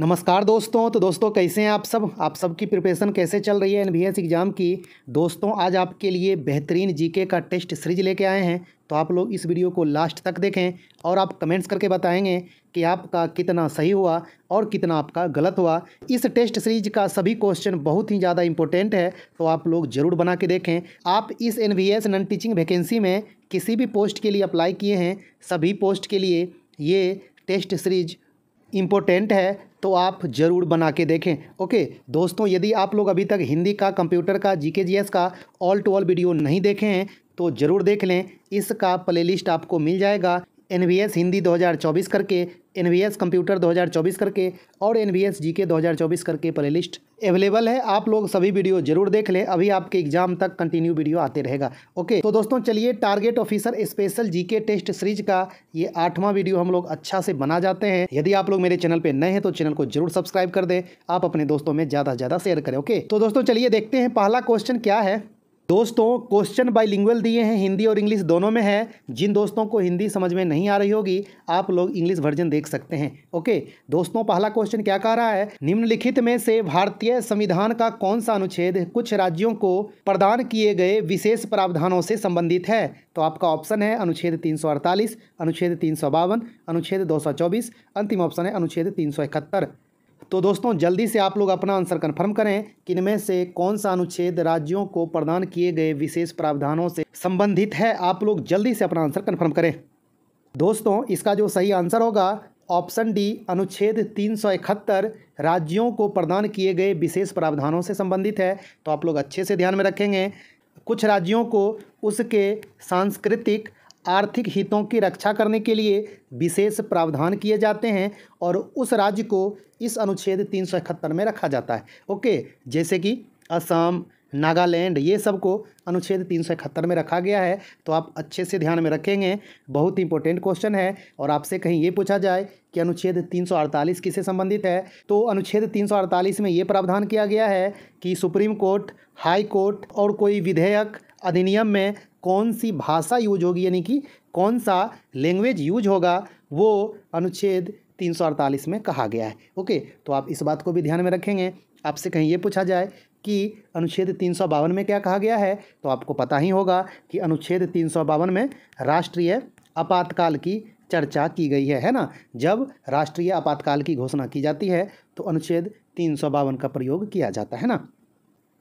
नमस्कार दोस्तों। तो दोस्तों कैसे हैं आप सबकी प्रिपरेशन कैसे चल रही है एनवीएस एग्ज़ाम की। दोस्तों आज आपके लिए बेहतरीन जीके का टेस्ट सीरीज लेके आए हैं, तो आप लोग इस वीडियो को लास्ट तक देखें और आप कमेंट्स करके बताएंगे कि आपका कितना सही हुआ और कितना आपका गलत हुआ। इस टेस्ट सीरीज का सभी क्वेश्चन बहुत ही ज़्यादा इंपॉर्टेंट है, तो आप लोग ज़रूर बना के देखें। आप इस एनवीएस नॉन टीचिंग वैकेंसी में किसी भी पोस्ट के लिए अप्लाई किए हैं, सभी पोस्ट के लिए ये टेस्ट सीरीज इम्पोर्टेंट है, तो आप ज़रूर बना के देखें। ओके दोस्तों, यदि आप लोग अभी तक हिंदी का, कंप्यूटर का, जीके जीएस का ऑल टू ऑल वीडियो नहीं देखे हैं तो ज़रूर देख लें। इसका प्लेलिस्ट आपको मिल जाएगा एनवीएस हिंदी 2024 करके, एनवीएस कंप्यूटर 2024 करके और एनवीएस जीके 2024 करके प्लेलिस्ट अवेलेबल है। आप लोग सभी वीडियो जरूर देख लें, अभी आपके एग्जाम तक कंटिन्यू वीडियो आते रहेगा। ओके तो दोस्तों चलिए, target officer special GK test series का ये 8वां वीडियो हम लोग अच्छा से बना जाते हैं। यदि आप लोग मेरे चैनल पे नए हैं तो चैनल को जरूर सब्सक्राइब कर दें, आप अपने दोस्तों में ज़्यादा से ज़्यादा शेयर करें। ओके तो दोस्तों चलिए देखते हैं पहला क्वेश्चन क्या है। दोस्तों क्वेश्चन बाइलिंगुअल दिए हैं, हिंदी और इंग्लिश दोनों में है। जिन दोस्तों को हिंदी समझ में नहीं आ रही होगी आप लोग इंग्लिश वर्जन देख सकते हैं। ओके दोस्तों पहला क्वेश्चन क्या कह रहा है, निम्नलिखित में से भारतीय संविधान का कौन सा अनुच्छेद कुछ राज्यों को प्रदान किए गए विशेष प्रावधानों से संबंधित है। तो आपका ऑप्शन है अनुच्छेद 348, अनुच्छेद 352, अनुच्छेद 224, अंतिम ऑप्शन है अनुच्छेद 371। तो दोस्तों जल्दी से आप लोग अपना आंसर कंफर्म करें कि इनमें से कौन सा अनुच्छेद राज्यों को प्रदान किए गए विशेष प्रावधानों से संबंधित है। आप लोग जल्दी से अपना आंसर कंफर्म करें। दोस्तों इसका जो सही आंसर होगा ऑप्शन डी, अनुच्छेद 371 राज्यों को प्रदान किए गए विशेष प्रावधानों से संबंधित है। तो आप लोग अच्छे से ध्यान में रखेंगे, कुछ राज्यों को उसके सांस्कृतिक आर्थिक हितों की रक्षा करने के लिए विशेष प्रावधान किए जाते हैं और उस राज्य को इस अनुच्छेद 371 में रखा जाता है। ओके जैसे कि असम, नागालैंड, ये सब को अनुच्छेद 371 में रखा गया है। तो आप अच्छे से ध्यान में रखेंगे, बहुत इंपॉर्टेंट क्वेश्चन है। और आपसे कहीं ये पूछा जाए कि अनुच्छेद 348 किससे संबंधित है, तो अनुच्छेद 348 में ये प्रावधान किया गया है कि सुप्रीम कोर्ट, हाई कोर्ट और कोई विधेयक, अधिनियम में कौन सी भाषा यूज होगी, यानी कि कौन सा लैंग्वेज यूज होगा, वो अनुच्छेद 348 में कहा गया है। ओके तो आप इस बात को भी ध्यान में रखेंगे। आपसे कहीं ये पूछा जाए कि अनुच्छेद 352 में क्या कहा गया है, तो आपको पता ही होगा कि अनुच्छेद 352 में राष्ट्रीय आपातकाल की चर्चा की गई है ना। जब राष्ट्रीय आपातकाल की घोषणा की जाती है तो अनुच्छेद 352 का प्रयोग किया जाता है ना।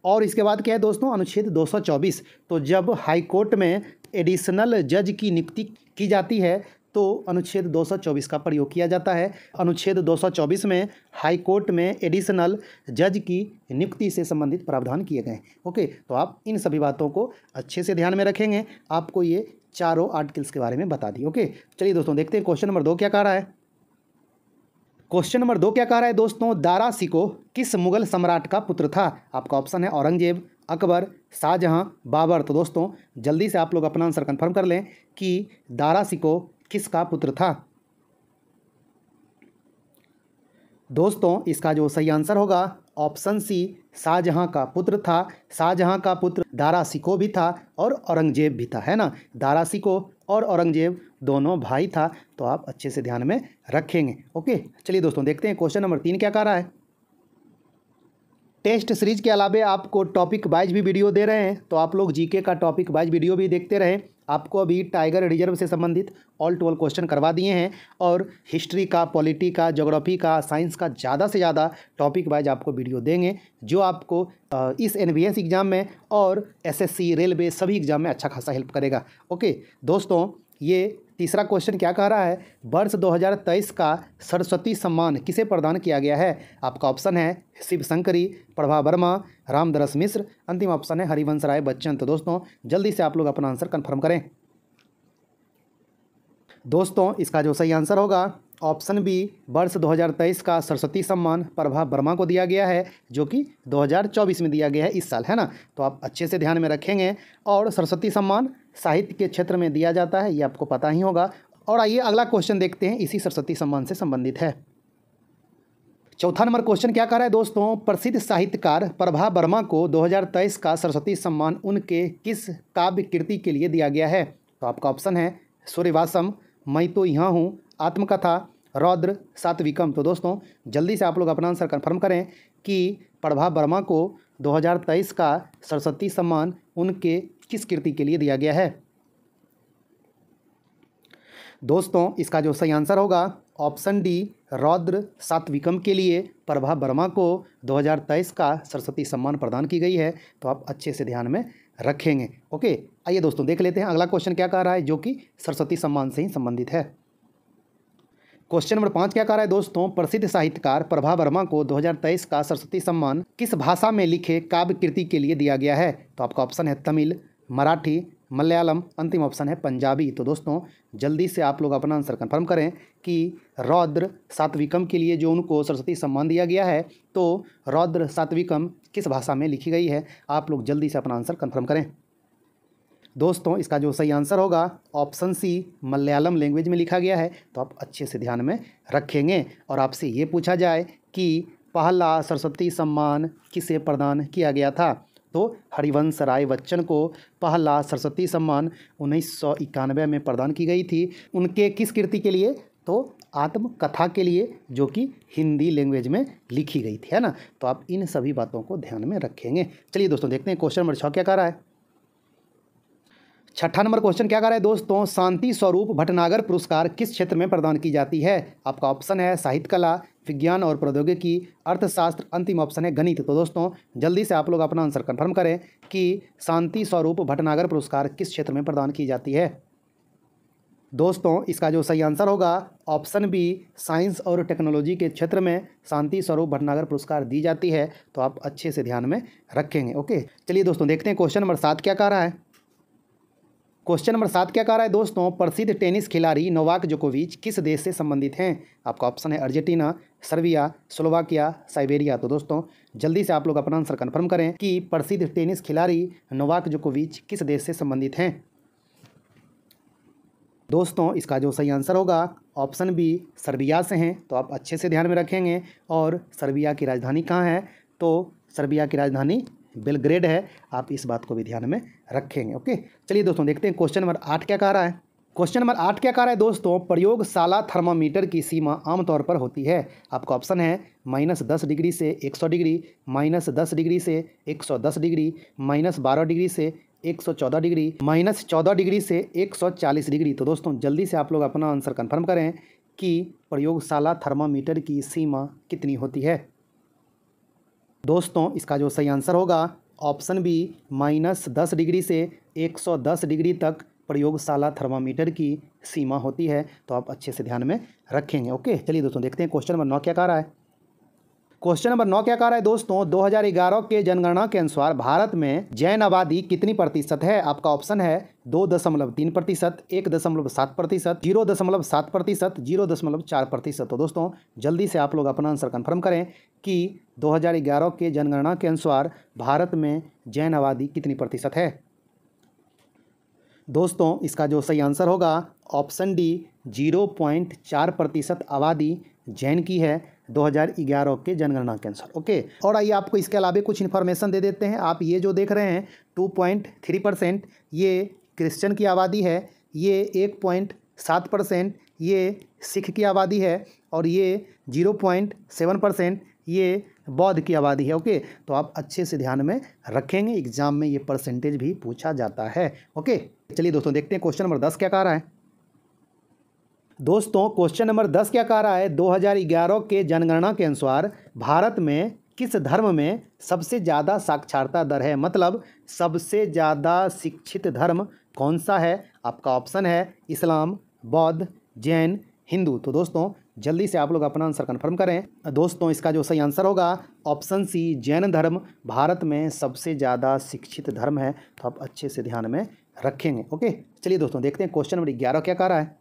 और इसके बाद क्या है दोस्तों, अनुच्छेद 224, तो जब हाई कोर्ट में एडिशनल जज की नियुक्ति की जाती है तो अनुच्छेद 224 का प्रयोग किया जाता है। अनुच्छेद 224 में हाई कोर्ट में एडिशनल जज की नियुक्ति से संबंधित प्रावधान किए गए। ओके तो आप इन सभी बातों को अच्छे से ध्यान में रखेंगे, आपको ये चारों आर्टिकल्स के बारे में बता दी। ओके चलिए दोस्तों देखते हैं क्वेश्चन नंबर 2 क्या कह रहा है। क्वेश्चन नंबर 2 क्या कह रहा है दोस्तों, दारा शिकोह किस मुगल सम्राट का पुत्र था। आपका ऑप्शन है औरंगजेब, अकबर, शाहजहां, बाबर। तो दोस्तों जल्दी से आप लोग अपना आंसर कंफर्म कर लें कि दारा शिकोह किसका पुत्र था। दोस्तों इसका जो सही आंसर होगा ऑप्शन सी, शाहजहां का पुत्र था। शाहजहां का पुत्र दारा शिकोह भी था और औरंगजेब भी था, है ना। दारा शिकोह और औरंगजेब दोनों भाई था, तो आप अच्छे से ध्यान में रखेंगे। ओके चलिए दोस्तों देखते हैं क्वेश्चन नंबर 3 क्या कह रहा है। टेस्ट सीरीज के अलावा आपको टॉपिक वाइज भी वीडियो दे रहे हैं, तो आप लोग जीके का टॉपिक वाइज वीडियो भी देखते रहें। आपको अभी टाइगर रिजर्व से संबंधित ऑल टू ऑल क्वेश्चन करवा दिए हैं और हिस्ट्री का, पॉलिटी का, ज्योग्राफी का, साइंस का ज़्यादा से ज़्यादा टॉपिक वाइज आपको वीडियो देंगे, जो आपको इस एनवीएस एग्ज़ाम में और एसएससी, रेलवे सभी एग्ज़ाम में अच्छा खासा हेल्प करेगा। ओके दोस्तों ये तीसरा क्वेश्चन क्या कह रहा है, वर्ष 2023 का सरस्वती सम्मान किसे प्रदान किया गया है। आपका ऑप्शन है शिव शंकरी, प्रभा वर्मा, रामदरस मिश्र, अंतिम ऑप्शन है हरिवंश राय बच्चन। तो दोस्तों जल्दी से आप लोग अपना आंसर कंफर्म करें। दोस्तों इसका जो सही आंसर होगा ऑप्शन बी, वर्ष 2023 का सरस्वती सम्मान प्रभा वर्मा को दिया गया है, जो कि 2024 में दिया गया है इस साल, है ना। तो आप अच्छे से ध्यान में रखेंगे। और सरस्वती सम्मान साहित्य के क्षेत्र में दिया जाता है, ये आपको पता ही होगा। और आइए अगला क्वेश्चन देखते हैं, इसी सरस्वती सम्मान से संबंधित है। चौथा नंबर क्वेश्चन क्या कह रहा है दोस्तों, प्रसिद्ध साहित्यकार प्रभा वर्मा को 2023 का सरस्वती सम्मान उनके किस काव्य कृति के लिए दिया गया है। तो आपका ऑप्शन है सूर्यवासम, मैं तो यहाँ हूँ, आत्मकथा, रौद्र सात्विकम। तो दोस्तों जल्दी से आप लोग अपना आंसर कन्फर्म करें कि प्रभा वर्मा को 2023 का सरस्वती सम्मान उनके किस कृति के लिए दिया गया है। दोस्तों इसका जो सही आंसर होगा ऑप्शन डी, रौद्र सात्विकम के लिए प्रभा वर्मा को 2023 का सरस्वती सम्मान प्रदान की गई है। तो आप अच्छे से ध्यान में रखेंगे। ओके, आइए दोस्तों देख लेते हैं अगला क्वेश्चन क्या कह रहा है, जो कि सरस्वती सम्मान से ही संबंधित है। क्वेश्चन नंबर 5 क्या कह रहा है दोस्तों, प्रसिद्ध साहित्यकार प्रभा वर्मा को 2023 का सरस्वती सम्मान किस भाषा में लिखे काव्य कृति के लिए दिया गया है। तो आपका ऑप्शन है तमिल, मराठी, मलयालम, अंतिम ऑप्शन है पंजाबी। तो दोस्तों जल्दी से आप लोग अपना आंसर कंफर्म करें कि रौद्र सात्विकम के लिए जो उनको सरस्वती सम्मान दिया गया है, तो रौद्र सात्विकम किस भाषा में लिखी गई है। आप लोग जल्दी से अपना आंसर कंफर्म करें। दोस्तों इसका जो सही आंसर होगा ऑप्शन सी, मलयालम लैंग्वेज में लिखा गया है। तो आप अच्छे से ध्यान में रखेंगे। और आपसे ये पूछा जाए कि पहला सरस्वती सम्मान किसे प्रदान किया गया था, तो हरिवंश राय बच्चन को पहला सरस्वती सम्मान 1991 में प्रदान की गई थी। उनके किस कृति के लिए, तो आत्मकथा के लिए, जो कि हिंदी लैंग्वेज में लिखी गई थी, है ना। तो आप इन सभी बातों को ध्यान में रखेंगे। चलिए दोस्तों देखते हैं क्वेश्चन नंबर 6 क्या कह रहा है। छठा नंबर क्वेश्चन क्या कर रहा है दोस्तों, शांति स्वरूप भटनागर पुरस्कार किस क्षेत्र में प्रदान की जाती है। आपका ऑप्शन है साहित्य कला, विज्ञान और प्रौद्योगिकी, अर्थशास्त्र, अंतिम ऑप्शन है गणित। तो दोस्तों जल्दी से आप लोग अपना आंसर कंफर्म करें कि शांति स्वरूप भटनागर पुरस्कार किस क्षेत्र में प्रदान की जाती है। दोस्तों इसका जो सही आंसर होगा ऑप्शन बी, साइंस और टेक्नोलॉजी के क्षेत्र में शांति स्वरूप भटनागर पुरस्कार दी जाती है। तो आप अच्छे से ध्यान में रखेंगे। ओके, चलिए दोस्तों देखते हैं क्वेश्चन नंबर 7 क्या कह रहा है। क्वेश्चन नंबर 7 क्या कह रहा है दोस्तों, प्रसिद्ध टेनिस खिलाड़ी नोवाक जोकोविच किस देश से संबंधित हैं। आपका ऑप्शन है अर्जेंटीना, सर्बिया, स्लोवाकिया, साइबेरिया। तो दोस्तों जल्दी से आप लोग अपना आंसर कंफर्म करें कि प्रसिद्ध टेनिस खिलाड़ी नोवाक जोकोविच किस देश से संबंधित हैं। दोस्तों इसका जो सही आंसर होगा ऑप्शन बी, सर्बिया से हैं। तो आप अच्छे से ध्यान में रखेंगे। और सर्बिया की राजधानी कहाँ है, तो सर्बिया की राजधानी बेलग्रेड है। आप इस बात को भी ध्यान में रखेंगे। ओके, चलिए दोस्तों देखते हैं क्वेश्चन नंबर 8 क्या कह रहा है। क्वेश्चन नंबर 8 क्या कह रहा है दोस्तों, प्रयोगशाला थर्मामीटर की सीमा आमतौर पर होती है। आपका ऑप्शन है -10 डिग्री से 100 डिग्री, -10 डिग्री से 110 डिग्री, -12 डिग्री से 114 डिग्री, -14 डिग्री से 140 डिग्री। तो दोस्तों जल्दी से आप लोग अपना आंसर कन्फर्म करें कि प्रयोगशाला थर्मामीटर की सीमा कितनी होती है। दोस्तों इसका जो सही आंसर होगा ऑप्शन बी, -10 डिग्री से 110 डिग्री तक प्रयोगशाला थर्मामीटर की सीमा होती है। तो आप अच्छे से ध्यान में रखेंगे। ओके, चलिए दोस्तों देखते हैं क्वेश्चन नंबर 9 क्या कह रहा है। क्वेश्चन नंबर 9 क्या कह रहा है दोस्तों, 2011 के जनगणना के अनुसार भारत में जैन आबादी कितनी प्रतिशत है। आपका ऑप्शन है 2.3%, 1.7%, 0.7%, 0.4%। तो दोस्तों जल्दी से आप लोग अपना आंसर कंफर्म करें कि 2011 के जनगणना के अनुसार भारत में जैन आबादी कितनी प्रतिशत है। दोस्तों इसका जो सही आंसर होगा ऑप्शन डी, 0.4% आबादी जैन की है 2011 के जनगणना के अनुसार। ओके, और आइए आपको इसके अलावा कुछ इन्फॉर्मेशन दे देते हैं। आप ये जो देख रहे हैं 2.3% ये क्रिश्चियन की आबादी है, ये 1.7% ये सिख की आबादी है, और ये 0.7% ये बौद्ध की आबादी है। ओके, तो आप अच्छे से ध्यान में रखेंगे, एग्जाम में ये परसेंटेज भी पूछा जाता है। ओके, चलिए दोस्तों देखते हैं क्वेश्चन नंबर 10 क्या कह रहा है। दोस्तों क्वेश्चन नंबर 10 क्या कह रहा है, 2011 के जनगणना के अनुसार भारत में किस धर्म में सबसे ज़्यादा साक्षरता दर है, मतलब सबसे ज़्यादा शिक्षित धर्म कौन सा है। आपका ऑप्शन है इस्लाम, बौद्ध, जैन, हिंदू। तो दोस्तों जल्दी से आप लोग अपना आंसर कंफर्म करें। दोस्तों इसका जो सही आंसर होगा ऑप्शन सी, जैन धर्म भारत में सबसे ज़्यादा शिक्षित धर्म है। तो आप अच्छे से ध्यान में रखेंगे। ओके, चलिए दोस्तों देखते हैं क्वेश्चन नंबर 11 क्या कह रहा है।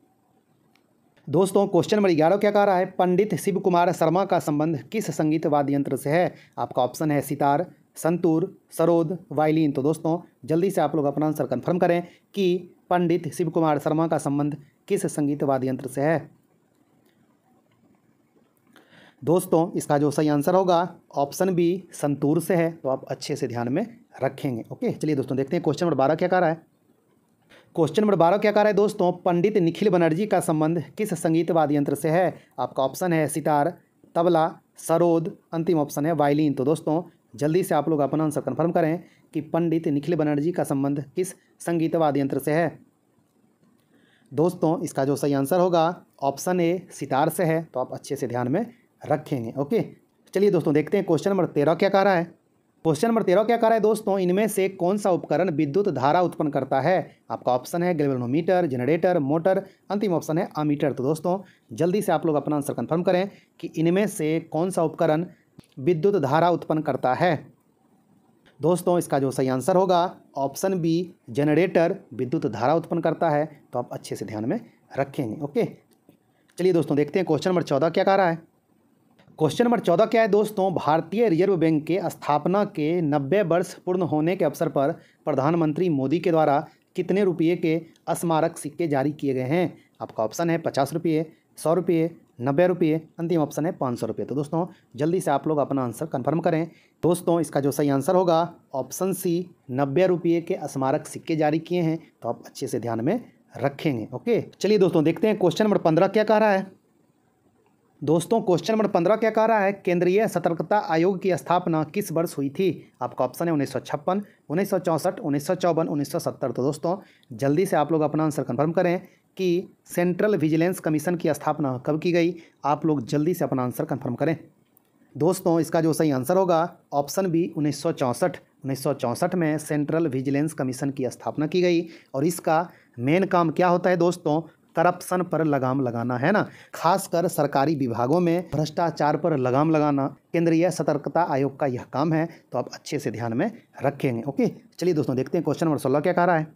दोस्तों क्वेश्चन नंबर 11 क्या कह रहा है, पंडित शिव कुमार शर्मा का संबंध किस संगीत वाद्य यंत्र से है। आपका ऑप्शन है सितार, संतूर, सरोद, वायलिन। तो दोस्तों जल्दी से आप लोग अपना आंसर कंफर्म करें कि पंडित शिव कुमार शर्मा का संबंध किस संगीत वाद्य यंत्र से है। दोस्तों इसका जो सही आंसर होगा ऑप्शन बी, संतूर से है। तो आप अच्छे से ध्यान में रखेंगे। ओके, चलिए दोस्तों देखते हैं क्वेश्चन नंबर 12 क्या कह रहा है। क्वेश्चन नंबर 12 क्या कह रहा है दोस्तों, पंडित निखिल बनर्जी का संबंध किस संगीत वाद्य यंत्र से है? आपका ऑप्शन है सितार, तबला, सरोद, अंतिम ऑप्शन है वायलिन। तो दोस्तों जल्दी से आप लोग अपना आंसर कन्फर्म करें कि पंडित निखिल बनर्जी का संबंध किस संगीत वाद्य यंत्र से है। दोस्तों इसका जो सही आंसर होगा ऑप्शन ए सितार से है, तो आप अच्छे से ध्यान में रखेंगे। ओके, चलिए दोस्तों देखते हैं क्वेश्चन नंबर 13 क्या कह रहा है। क्वेश्चन नंबर 13 क्या कह रहा है दोस्तों, इनमें से कौन सा उपकरण विद्युत धारा उत्पन्न करता है? आपका ऑप्शन है गैल्वेनोमीटर, जनरेटर, मोटर, अंतिम ऑप्शन है अमीटर। तो दोस्तों जल्दी से आप लोग अपना आंसर कन्फर्म करें कि इनमें से कौन सा उपकरण विद्युत धारा उत्पन्न करता है। दोस्तों इसका जो सही आंसर होगा ऑप्शन बी जनरेटर विद्युत धारा उत्पन्न करता है, तो आप अच्छे से ध्यान में रखेंगे। ओके, चलिए दोस्तों देखते हैं क्वेश्चन नंबर 14 क्या कह रहा है। क्वेश्चन नंबर 14 क्या है दोस्तों, भारतीय रिजर्व बैंक के स्थापना के 90 वर्ष पूर्ण होने के अवसर पर प्रधानमंत्री मोदी के द्वारा कितने रुपये के स्मारक सिक्के जारी किए गए हैं? आपका ऑप्शन है 50 रुपये, 100 रुपये, 90 रुपये, अंतिम ऑप्शन है 500 रुपये। तो दोस्तों जल्दी से आप लोग अपना आंसर कन्फर्म करें। दोस्तों इसका जो सही आंसर होगा ऑप्शन सी 90 रुपये के स्मारक सिक्के जारी किए हैं, तो आप अच्छे से ध्यान में रखेंगे। ओके, चलिए दोस्तों देखते हैं क्वेश्चन नंबर 15 क्या कह रहा है। दोस्तों क्वेश्चन नंबर 15 क्या कह रहा है, केंद्रीय सतर्कता आयोग की स्थापना किस वर्ष हुई थी? आपका ऑप्शन है 1956, 1964, 1954, 1970। तो दोस्तों जल्दी से आप लोग अपना आंसर कन्फर्म करें कि सेंट्रल विजिलेंस कमीशन की स्थापना कब की गई। आप लोग जल्दी से अपना आंसर कन्फर्म करें। दोस्तों इसका जो सही आंसर होगा ऑप्शन बी 1964। 1964 में सेंट्रल विजिलेंस कमीशन की स्थापना की गई और इसका मेन काम क्या होता है दोस्तों, करप्शन पर लगाम लगाना है ना, खासकर सरकारी विभागों में भ्रष्टाचार पर लगाम लगाना केंद्रीय सतर्कता आयोग का यह काम है, तो आप अच्छे से ध्यान में रखेंगे। ओके, चलिए दोस्तों देखते हैं क्वेश्चन नंबर 16 क्या कह रहा है।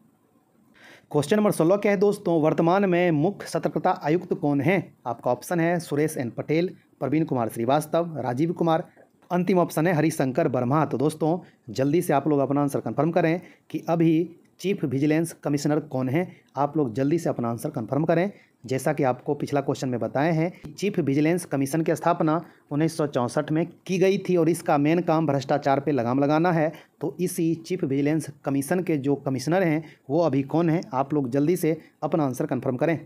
क्वेश्चन नंबर 16 क्या है दोस्तों, वर्तमान में मुख्य सतर्कता आयुक्त कौन है? आपका ऑप्शन है सुरेश एन पटेल, प्रवीण कुमार श्रीवास्तव, राजीव कुमार, अंतिम ऑप्शन है हरिशंकर वर्मा। तो दोस्तों जल्दी से आप लोग अपना आंसर कन्फर्म करें कि अभी चीफ विजिलेंस कमिश्नर कौन है। आप लोग जल्दी से अपना आंसर कन्फर्म करें। जैसा कि आपको पिछला क्वेश्चन में बताए हैं, चीफ विजिलेंस कमीशन की स्थापना 1964 में की गई थी और इसका मेन काम भ्रष्टाचार पे लगाम लगाना है। तो इसी चीफ विजिलेंस कमीशन के जो कमिश्नर हैं वो अभी कौन है? आप लोग जल्दी से अपना आंसर कन्फर्म करें।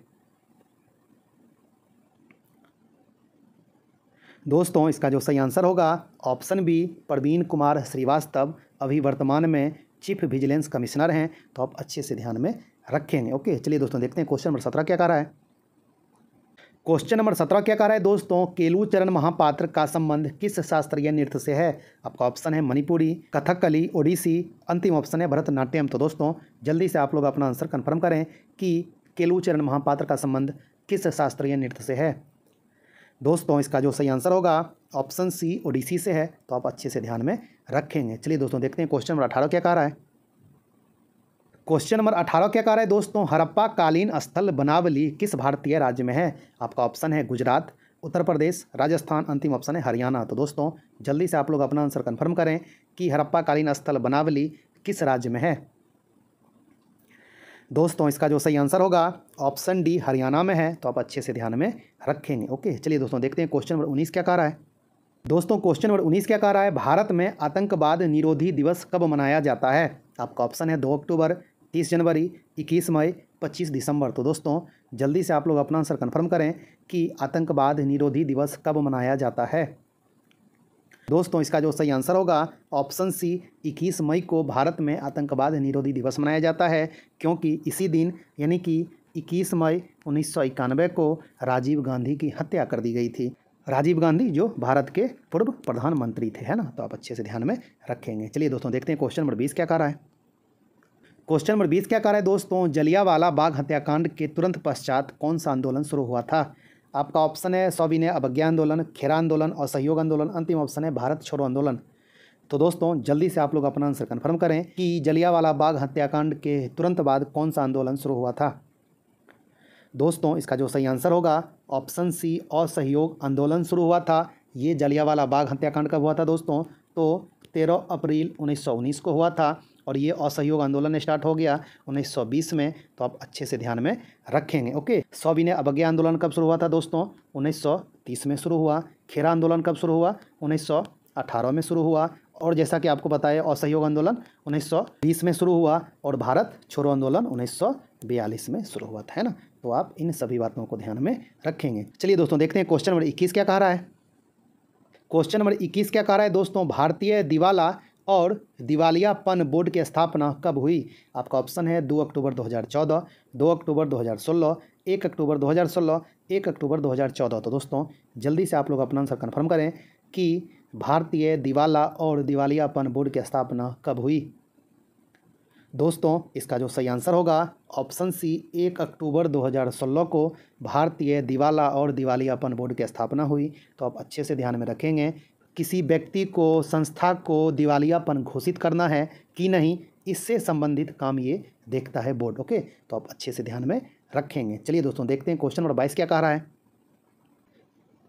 दोस्तों इसका जो सही आंसर होगा ऑप्शन बी प्रवीण कुमार श्रीवास्तव अभी वर्तमान में चीफ विजिलेंस कमिश्नर हैं, तो आप अच्छे से ध्यान में रखेंगे। ओके, चलिए दोस्तों देखते हैं क्वेश्चन नंबर 17 क्या कह रहा है। क्वेश्चन नंबर 17 क्या कह रहा है दोस्तों, केलूचरण महापात्र का संबंध किस शास्त्रीय नृत्य से है? आपका ऑप्शन है मणिपुरी, कथकली, ओडिसी, अंतिम ऑप्शन है भरतनाट्यम। तो दोस्तों जल्दी से आप लोग अपना आंसर कन्फर्म करें कि केलूचरण महापात्र का संबंध किस शास्त्रीय नृत्य से है। दोस्तों इसका जो सही आंसर होगा ऑप्शन सी ओडिसी से है, तो आप अच्छे से ध्यान में रखेंगे। चलिए दोस्तों देखते हैं क्वेश्चन नंबर 18 क्या कह रहा है। क्वेश्चन नंबर 18 क्या कह रहा है दोस्तों, हड़प्पा कालीन स्थल बनावली किस भारतीय राज्य में है? आपका ऑप्शन है गुजरात, उत्तर प्रदेश, राजस्थान, अंतिम ऑप्शन है हरियाणा। तो दोस्तों जल्दी से आप लोग अपना आंसर कन्फर्म करें कि हड़प्पा कालीन स्थल बनावली किस राज्य में है। दोस्तों इसका जो सही आंसर होगा ऑप्शन डी हरियाणा में है, तो आप अच्छे से ध्यान में रखेंगे। ओके, चलिए दोस्तों देखते हैं क्वेश्चन नंबर 19 क्या कह रहा है। दोस्तों क्वेश्चन नंबर 19 क्या कह रहा है, भारत में आतंकवाद निरोधी दिवस कब मनाया जाता है? आपका ऑप्शन है 2 अक्टूबर, 30 जनवरी, 21 मई, 25 दिसंबर। तो दोस्तों जल्दी से आप लोग अपना आंसर कन्फर्म करें कि आतंकवाद निरोधी दिवस कब मनाया जाता है। दोस्तों इसका जो सही आंसर होगा ऑप्शन सी 21 मई को भारत में आतंकवाद निरोधी दिवस मनाया जाता है, क्योंकि इसी दिन यानी कि 21 मई 1991 को राजीव गांधी की हत्या कर दी गई थी। राजीव गांधी जो भारत के पूर्व प्रधानमंत्री थे, है ना, तो आप अच्छे से ध्यान में रखेंगे। चलिए दोस्तों देखते हैं क्वेश्चन नंबर 20 क्या कह रहा है। क्वेश्चन नंबर 20 क्या कह रहा है दोस्तों, जलियांवाला बाग हत्याकांड के तुरंत पश्चात कौन सा आंदोलन शुरू हुआ था? आपका ऑप्शन है सविनय अवज्ञा आंदोलन, खेरा आंदोलन, असहयोग आंदोलन, अंतिम ऑप्शन है भारत छोड़ो आंदोलन। तो दोस्तों जल्दी से आप लोग अपना आंसर कन्फर्म करें कि जलियांवाला बाग हत्याकांड के तुरंत बाद कौन सा आंदोलन शुरू हुआ था। दोस्तों इसका जो सही आंसर होगा ऑप्शन सी असहयोग आंदोलन शुरू हुआ था। ये जलियांवाला बाग हत्याकांड कब हुआ था दोस्तों? तो 13 अप्रैल 1919 को हुआ था और ये असहयोग आंदोलन स्टार्ट हो गया 1920 में, तो आप अच्छे से ध्यान में रखेंगे। ओके, सविनय अवज्ञा आंदोलन कब शुरू हुआ था दोस्तों? 1930 में शुरू हुआ। खेरा आंदोलन कब शुरू हुआ? 1918 में शुरू हुआ। और जैसा कि आपको बताया असहयोग आंदोलन 1920 में शुरू हुआ और भारत छोड़ो आंदोलन 1942 में शुरू हुआ था, है ना। तो आप इन सभी बातों को ध्यान में रखेंगे। चलिए दोस्तों देखते हैं क्वेश्चन नंबर 21 क्या कह रहा है। क्वेश्चन नंबर 21 क्या कह रहा है दोस्तों, भारतीय दिवाला और दिवालियापन बोर्ड की स्थापना कब हुई। आपका ऑप्शन है 2 अक्टूबर 2014, 2 अक्टूबर 2016, 1 अक्टूबर 2016, 1 अक्टूबर 2014। तो दोस्तों जल्दी से आप लोग अपना आंसर कन्फर्म करें कि भारतीय दिवाला और दिवालियापन बोर्ड की स्थापना कब हुई। दोस्तों इसका जो सही आंसर होगा ऑप्शन सी 1 अक्टूबर 2016 को भारतीय दिवाला और दिवालियापन बोर्ड की स्थापना हुई। तो आप अच्छे से ध्यान में रखेंगे, किसी व्यक्ति को, संस्था को दिवालियापन घोषित करना है कि नहीं, इससे संबंधित काम ये देखता है बोर्ड। ओके, तो आप अच्छे से ध्यान में रखेंगे। चलिए दोस्तों देखते हैं क्वेश्चन नंबर 22 क्या कह रहा है।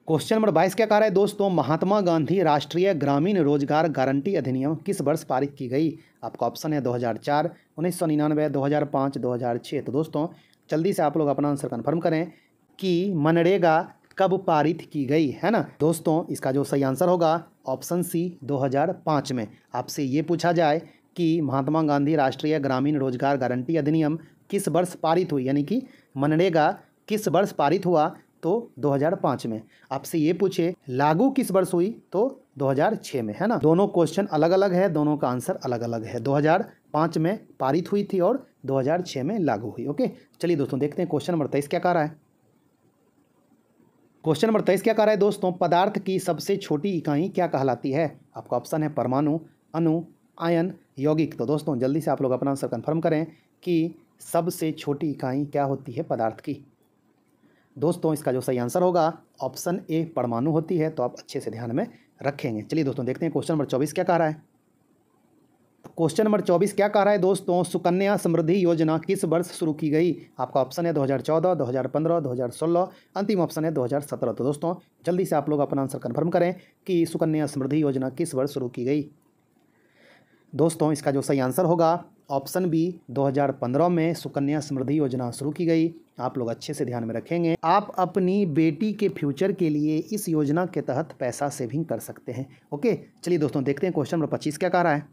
क्वेश्चन नंबर 22 क्या कह रहा है दोस्तों, महात्मा गांधी राष्ट्रीय ग्रामीण रोजगार गारंटी अधिनियम किस वर्ष पारित की गई। आपका ऑप्शन है 2004, 1999, 2005, 2006। तो दोस्तों जल्दी से आप लोग अपना आंसर कन्फर्म करें कि मनरेगा कब पारित की गई, है ना। दोस्तों इसका जो सही आंसर होगा ऑप्शन सी 2005 में। आपसे ये पूछा जाए कि महात्मा गांधी राष्ट्रीय ग्रामीण रोजगार गारंटी अधिनियम किस वर्ष पारित हुई, यानी कि मनरेगा किस वर्ष पारित हुआ, तो 2005 में। आपसे ये पूछे लागू किस वर्ष हुई, तो 2006 में, है ना। दोनों क्वेश्चन अलग अलग है, दोनों का आंसर अलग अलग है। 2005 में पारित हुई थी और 2006 में लागू हुई। ओके, चलिए दोस्तों देखते हैं क्वेश्चन नंबर 23 क्या कह रहा है। क्वेश्चन नंबर 23 क्या कह रहा है दोस्तों, पदार्थ की सबसे छोटी इकाई क्या कहलाती है। आपका ऑप्शन है परमाणु, अणु, आयन, यौगिक। तो दोस्तों जल्दी से आप लोग अपना आंसर कन्फर्म करें कि सबसे छोटी इकाई क्या होती है पदार्थ की। दोस्तों इसका जो सही आंसर होगा ऑप्शन ए परमाणु होती है। तो आप अच्छे से ध्यान में रखेंगे। चलिए दोस्तों देखते हैं क्वेश्चन नंबर 24 क्या कह रहा है। क्वेश्चन नंबर 24 क्या कह रहा है दोस्तों, सुकन्या समृद्धि योजना किस वर्ष शुरू की गई। आपका ऑप्शन है 2014, 2015, 2016, अंतिम ऑप्शन है 2017। तो दोस्तों जल्दी से आप लोग अपना आंसर कन्फर्म करें कि सुकन्या समृद्धि योजना किस वर्ष शुरू की गई। दोस्तों इसका जो सही आंसर होगा ऑप्शन बी 2015 में सुकन्या समृद्धि योजना शुरू की गई। आप लोग अच्छे से ध्यान में रखेंगे, आप अपनी बेटी के फ्यूचर के लिए इस योजना के तहत पैसा सेविंग कर सकते हैं। ओके, चलिए दोस्तों देखते हैं क्वेश्चन नंबर 25 क्या कह रहा है।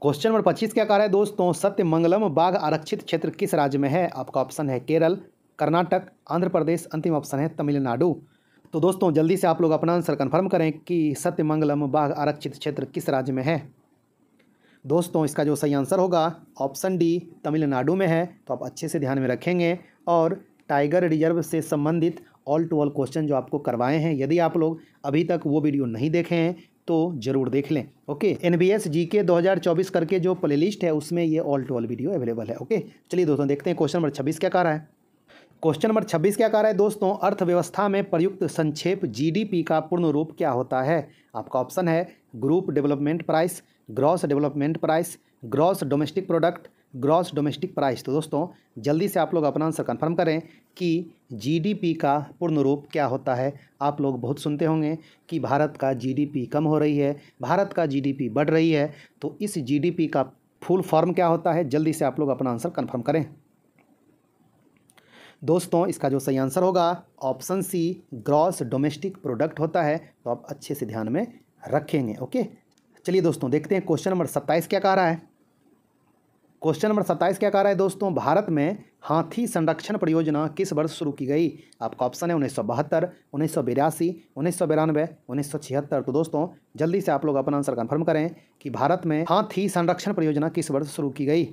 क्वेश्चन नंबर 25 क्या कह रहा है दोस्तों, सत्यमंगलम बाघ आरक्षित क्षेत्र किस राज्य में है। आपका ऑप्शन है केरल, कर्नाटक, आंध्र प्रदेश, अंतिम ऑप्शन है तमिलनाडु। तो दोस्तों जल्दी से आप लोग अपना आंसर कन्फर्म करें कि सत्यमंगलम बाघ आरक्षित क्षेत्र किस राज्य में है। दोस्तों इसका जो सही आंसर होगा ऑप्शन डी तमिलनाडु में है। तो आप अच्छे से ध्यान में रखेंगे और टाइगर रिजर्व से संबंधित ऑल टू ऑल क्वेश्चन जो आपको करवाए हैं, यदि आप लोग अभी तक वो वीडियो नहीं देखे हैं तो ज़रूर देख लें। ओके, NBS GK 2024 करके जो प्लेलिस्ट है उसमें ये all to all video available है। ओके, चलिए दोस्तों देखते हैं क्वेश्चन नंबर 26 क्या कह रहा है। क्वेश्चन नंबर 26 क्या कह रहा है दोस्तों, अर्थव्यवस्था में प्रयुक्त संक्षेप GDP का पूर्ण रूप क्या होता है। आपका ऑप्शन है group development price, gross development price, gross domestic product, gross domestic price. तो दोस्तों जल्दी से आप लोग अपना आंसर कन्फर्म करें कि GDP का पूर्ण रूप क्या होता है। आप लोग बहुत सुनते होंगे कि भारत का GDP कम हो रही है, भारत का GDP बढ़ रही है। तो इस GDP का फुल फॉर्म क्या होता है, जल्दी से आप लोग अपना आंसर कन्फर्म करें। दोस्तों इसका जो सही आंसर होगा option C gross domestic product होता है। तो आप अच्छे से ध्यान में रखेंगे। ओके, चलिए दोस्तों देखते हैं क्वेश्चन नंबर 27 क्या कह रहा है। क्वेश्चन नंबर 27 क्या कह रहा है दोस्तों, भारत में हाथी संरक्षण परियोजना किस वर्ष शुरू की गई। आपका ऑप्शन है 1972, 1982, 1992, 1976। तो दोस्तों जल्दी से आप लोग अपना आंसर कन्फर्म करें कि भारत में हाथी संरक्षण परियोजना किस वर्ष शुरू की गई।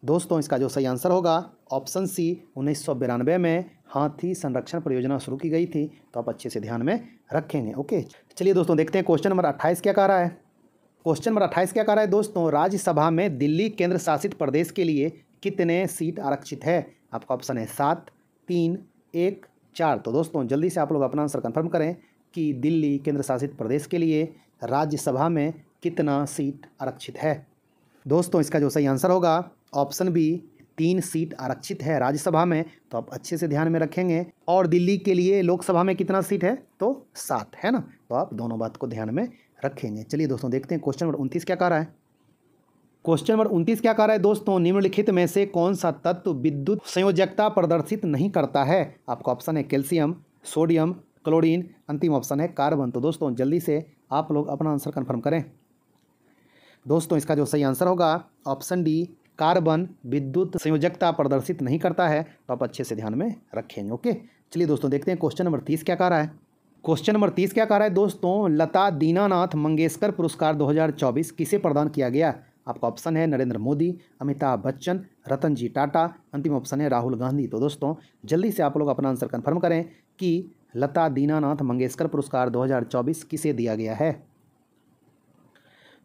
दोस्तों इसका जो सही आंसर होगा ऑप्शन सी 1992 में हाथी संरक्षण परियोजना शुरू की गई थी। तो आप अच्छे से ध्यान में रखेंगे। ओके, चलिए दोस्तों देखते हैं क्वेश्चन नंबर 28 क्या कह रहा है। क्वेश्चन नंबर 28 क्या कह रहा है दोस्तों, राज्यसभा में दिल्ली केंद्र शासित प्रदेश के लिए कितने सीट आरक्षित है। आपका ऑप्शन है 7, 3, 1, 4। तो दोस्तों जल्दी से आप लोग अपना आंसर कन्फर्म करें कि दिल्ली केंद्र शासित प्रदेश के लिए राज्यसभा में कितना सीट आरक्षित है। दोस्तों इसका जो सही आंसर होगा ऑप्शन बी 3 सीट आरक्षित है राज्यसभा में। तो आप अच्छे से ध्यान में रखेंगे। और दिल्ली के लिए लोकसभा में कितना सीट है, तो 7 है ना। तो आप दोनों बात को ध्यान में रखेंगे। चलिए दोस्तों देखते हैं क्वेश्चन नंबर 29 क्या कह रहा है। क्वेश्चन नंबर 29 क्या कह रहा है दोस्तों, निम्नलिखित में से कौन सा तत्व विद्युत संयोजकता प्रदर्शित नहीं करता है। आपका ऑप्शन है कैल्शियम, सोडियम, क्लोरीन, अंतिम ऑप्शन है कार्बन। तो दोस्तों जल्दी से आप लोग अपना आंसर कन्फर्म करें। दोस्तों इसका जो सही आंसर होगा ऑप्शन डी, कार्बन विद्युत संयोजकता प्रदर्शित नहीं करता है। तो आप अच्छे से ध्यान में रखेंगे। ओके, चलिए दोस्तों देखते हैं क्वेश्चन नंबर 30 क्या कह रहा है। क्वेश्चन नंबर 30 क्या कह रहा है दोस्तों, लता दीनानाथ मंगेशकर पुरस्कार 2024 किसे प्रदान किया गया। आपका ऑप्शन है नरेंद्र मोदी, अमिताभ बच्चन, रतन जी टाटा, अंतिम ऑप्शन है राहुल गांधी। तो दोस्तों जल्दी से आप लोग अपना आंसर कन्फर्म करें कि लता दीनानाथ मंगेशकर पुरस्कार 2024 किसे दिया गया है।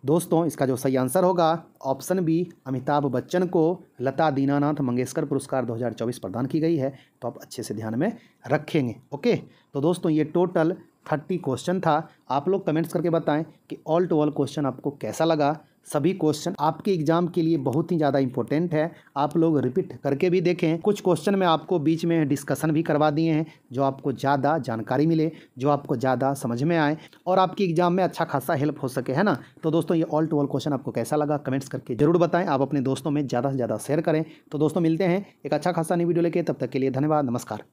दोस्तों इसका जो सही आंसर होगा ऑप्शन बी, अमिताभ बच्चन को लता दीनानाथ मंगेशकर पुरस्कार 2024 प्रदान की गई है। तो आप अच्छे से ध्यान में रखेंगे। ओके, तो दोस्तों ये टोटल 30 क्वेश्चन था। आप लोग कमेंट्स करके बताएं कि ऑल टू ऑल क्वेश्चन आपको कैसा लगा। सभी क्वेश्चन आपके एग्जाम के लिए बहुत ही ज़्यादा इंपॉर्टेंट है। आप लोग रिपीट करके भी देखें। कुछ क्वेश्चन में आपको बीच में डिस्कशन भी करवा दिए हैं, जो आपको ज़्यादा जानकारी मिले, जो आपको ज़्यादा समझ में आए और आपकी एग्जाम में अच्छा खासा हेल्प हो सके, है ना। तो दोस्तों ये ऑल टू ऑल क्वेश्चन आपको कैसा लगा कमेंट्स करके जरूर बताएं। आप अपने दोस्तों में ज़्यादा से ज़्यादा शेयर करें। तो दोस्तों मिलते हैं एक अच्छा खासा नई वीडियो लेके, तब तक के लिए धन्यवाद, नमस्कार।